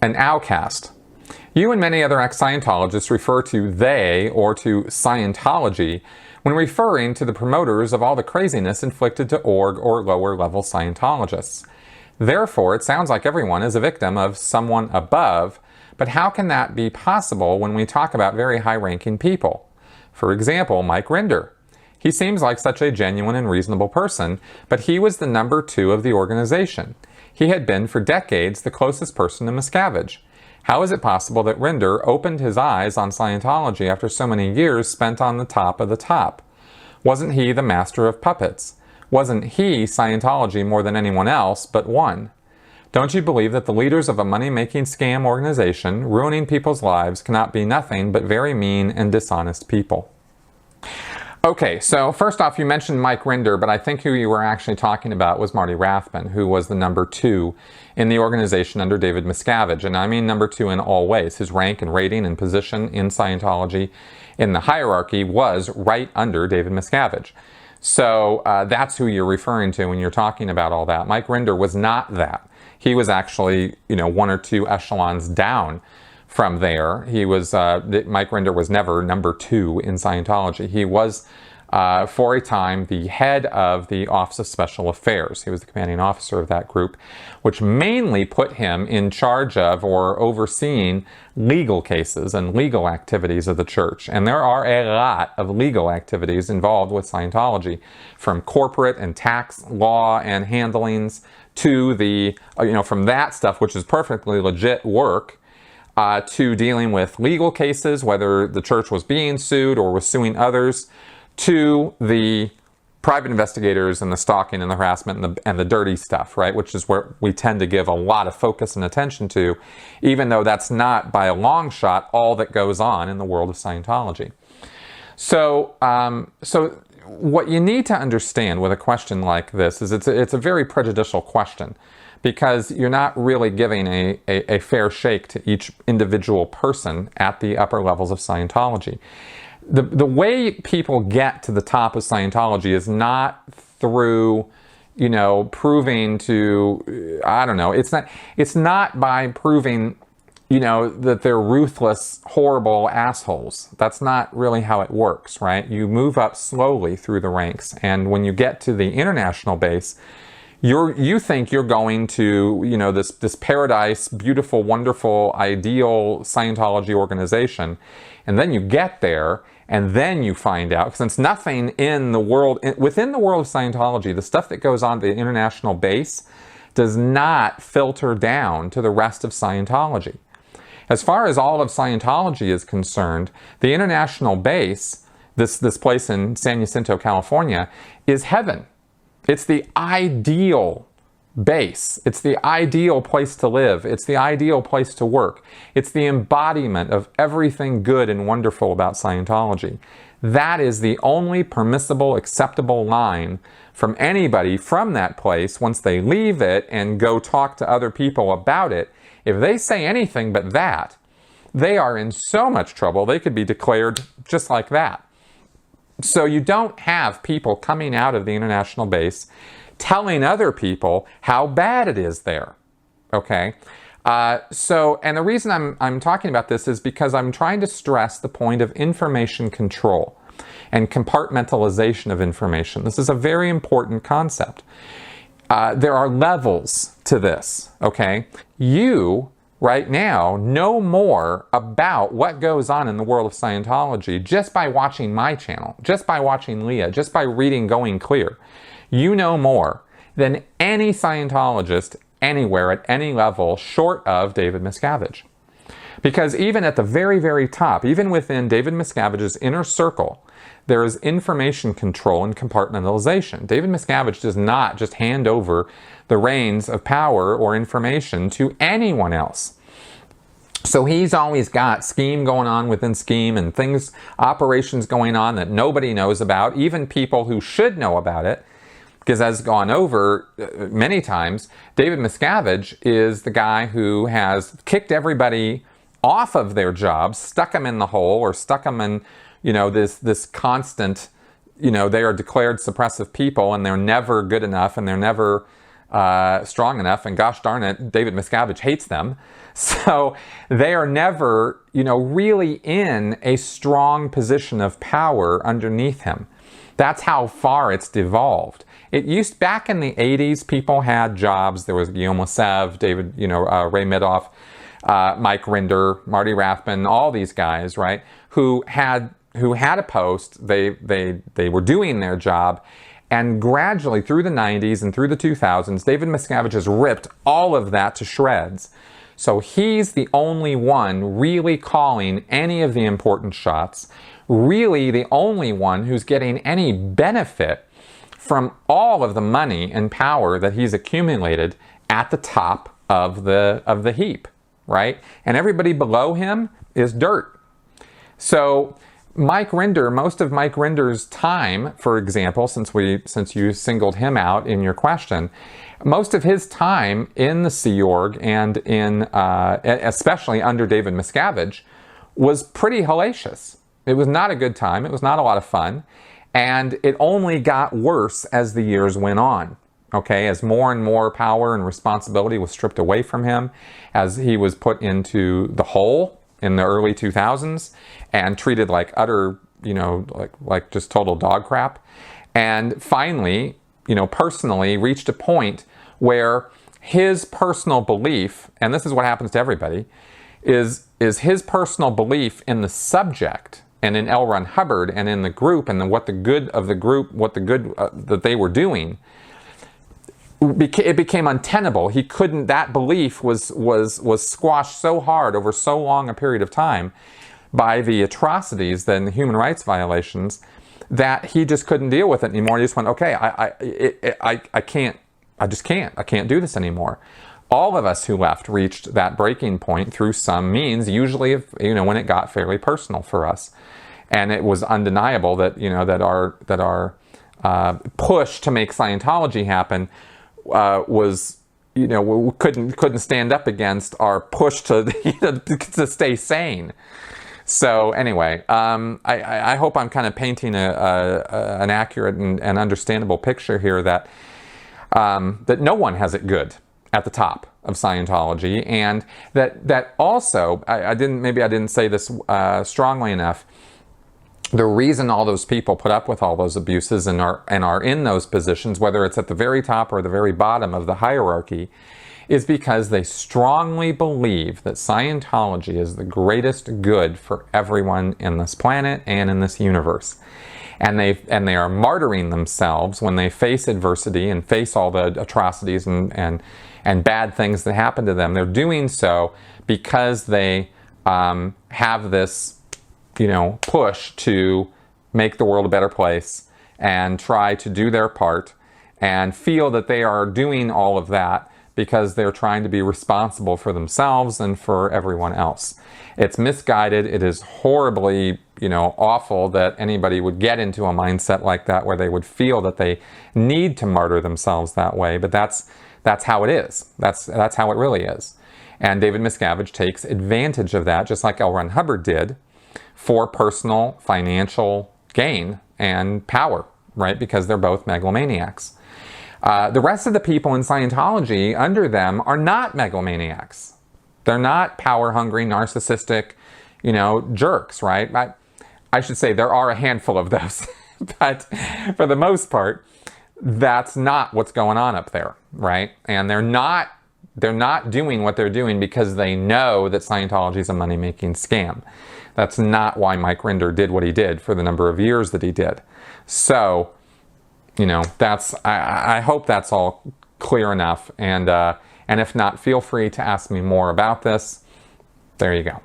an outcast. You and many other ex-Scientologists refer to they or to Scientology when referring to the promoters of all the craziness inflicted to org or lower level Scientologists. Therefore, it sounds like everyone is a victim of someone above, but how can that be possible when we talk about very high-ranking people? For example, Mike Rinder. He seems like such a genuine and reasonable person, but he was the number 2 of the organization. He had been for decades the closest person to Miscavige. How is it possible that Rinder opened his eyes on Scientology after so many years spent on the top of the top? Wasn't he the master of puppets? Wasn't he Scientology more than anyone else but one? Don't you believe that the leaders of a money-making scam organization ruining people's lives cannot be nothing but very mean and dishonest people? Okay, so first off, you mentioned Mike Rinder, but I think who you were actually talking about was Marty Rathbun, who was the number 2 in the organization under David Miscavige. And I mean number 2 in all ways. His rank and rating and position in Scientology in the hierarchy was right under David Miscavige. So that's who you're referring to when you're talking about all that. Mike Rinder was not that. He was actually, 1 or 2 echelons down from there. He was, Mike Rinder was never number 2 in Scientology. He was, for a time, the head of the Office of Special Affairs. He was the commanding officer of that group, which mainly put him in charge of or overseeing legal cases and legal activities of the church. And there are a lot of legal activities involved with Scientology, from corporate and tax law and handlings to the, from that stuff, which is perfectly legit work, to dealing with legal cases, whether the church was being sued or was suing others, to the private investigators and the stalking and the harassment and the dirty stuff, right? Which is where we tend to give a lot of focus and attention to, even though that's not by a long shot all that goes on in the world of Scientology. So, what you need to understand with a question like this is it's a very prejudicial question, because you're not really giving a fair shake to each individual person at the upper levels of Scientology. The way people get to the top of Scientology is not through, proving to, it's not by proving, that they're ruthless, horrible assholes. That's not really how it works, right? You move up slowly through the ranks, and when you get to the international base, you think you're going to, this paradise, beautiful, wonderful, ideal Scientology organization, and then you get there, and then you find out, since nothing in the world, within the world of Scientology, the stuff that goes on the international base does not filter down to the rest of Scientology. As far as all of Scientology is concerned, the international base, this place in San Jacinto, California, is heaven. It's the ideal base. It's the ideal place to live. It's the ideal place to work. It's the embodiment of everything good and wonderful about Scientology. That is the only permissible, acceptable line from anybody from that place once they leave it and go talk to other people about it. If they say anything but that, they are in so much trouble they could be declared just like that. So you don't have people coming out of the international base telling other people how bad it is there, okay? And the reason I'm talking about this is because I'm trying to stress the point of information control and compartmentalization of information. This is a very important concept. There are levels to this, okay? You right now know more about what goes on in the world of Scientology just by watching my channel, just by watching Leah, just by reading Going Clear. You know more than any Scientologist anywhere at any level short of David Miscavige. Because even at the very, very top, even within David Miscavige's inner circle, there is information control and compartmentalization. David Miscavige does not just hand over the reins of power or information to anyone else. So he's always got scheme going on within scheme and things, operations going on that nobody knows about, even people who should know about it. Because as gone over many times, David Miscavige is the guy who has kicked everybody off of their jobs, stuck them in the hole, or stuck them in, this constant, they are declared suppressive people and they're never good enough and they're never, strong enough, and gosh darn it, David Miscavige hates them. So they are never, really in a strong position of power underneath him. That's how far it's devolved. It used, back in the 80s, people had jobs. There was Guillaume Lessev, David, Ray Midoff, Mike Rinder, Marty Rathbun, all these guys, right, who had a post. They were doing their job, and gradually through the 90s and through the 2000s, David Miscavige has ripped all of that to shreds. So he's the only one really calling any of the important shots, really the only one who's getting any benefit from all of the money and power that he's accumulated at the top of the heap, right? And everybody below him is dirt. So Mike Rinder, most of Mike Rinder's time, for example, since you singled him out in your question, most of his time in the Sea Org and especially under David Miscavige was pretty hellacious. It was not a good time. It was not a lot of fun. And it only got worse as the years went on. Okay, as more and more power and responsibility was stripped away from him, as he was put into the hole in the early 2000s and treated like utter, like just total dog crap. And finally, personally reached a point where his personal belief, and this is what happens to everybody, is his personal belief in the subject and in L. Ron Hubbard and in the group and what the good of the group, that they were doing, it became untenable. He couldn't, that belief was squashed so hard over so long a period of time by the atrocities and the human rights violations that he just couldn't deal with it anymore. He just went, okay, I can't do this anymore. All of us who left reached that breaking point through some means, usually when it got fairly personal for us. And it was undeniable that that our push to make Scientology happen was, we couldn't stand up against our push to stay sane. So anyway, I hope I'm kind of painting an accurate and understandable picture here that no one has it good at the top of Scientology, and that also, I didn't say this strongly enough. The reason all those people put up with all those abuses and are in those positions, whether it's at the very top or the very bottom of the hierarchy, is because they strongly believe that Scientology is the greatest good for everyone in this planet and in this universe. And they are martyring themselves when they face adversity and face all the atrocities and bad things that happen to them. They're doing so because they have this push to make the world a better place and try to do their part and feel that they are doing all of that because they're trying to be responsible for themselves and for everyone else. It's misguided. It is horribly, awful that anybody would get into a mindset like that where they would feel that they need to martyr themselves that way. But that's how it is. That's how it really is. And David Miscavige takes advantage of that, just like L. Ron Hubbard did, for personal financial gain and power, right? Because they're both megalomaniacs. The rest of the people in Scientology under them are not megalomaniacs. They're not power-hungry, narcissistic, jerks, right? I should say there are a handful of those, but for the most part, that's not what's going on up there, right? And they're not doing what they're doing because they know that Scientology is a money-making scam. That's not why Mike Rinder did what he did for the number of years that he did. So, I hope that's all clear enough. And if not, feel free to ask me more about this. There you go.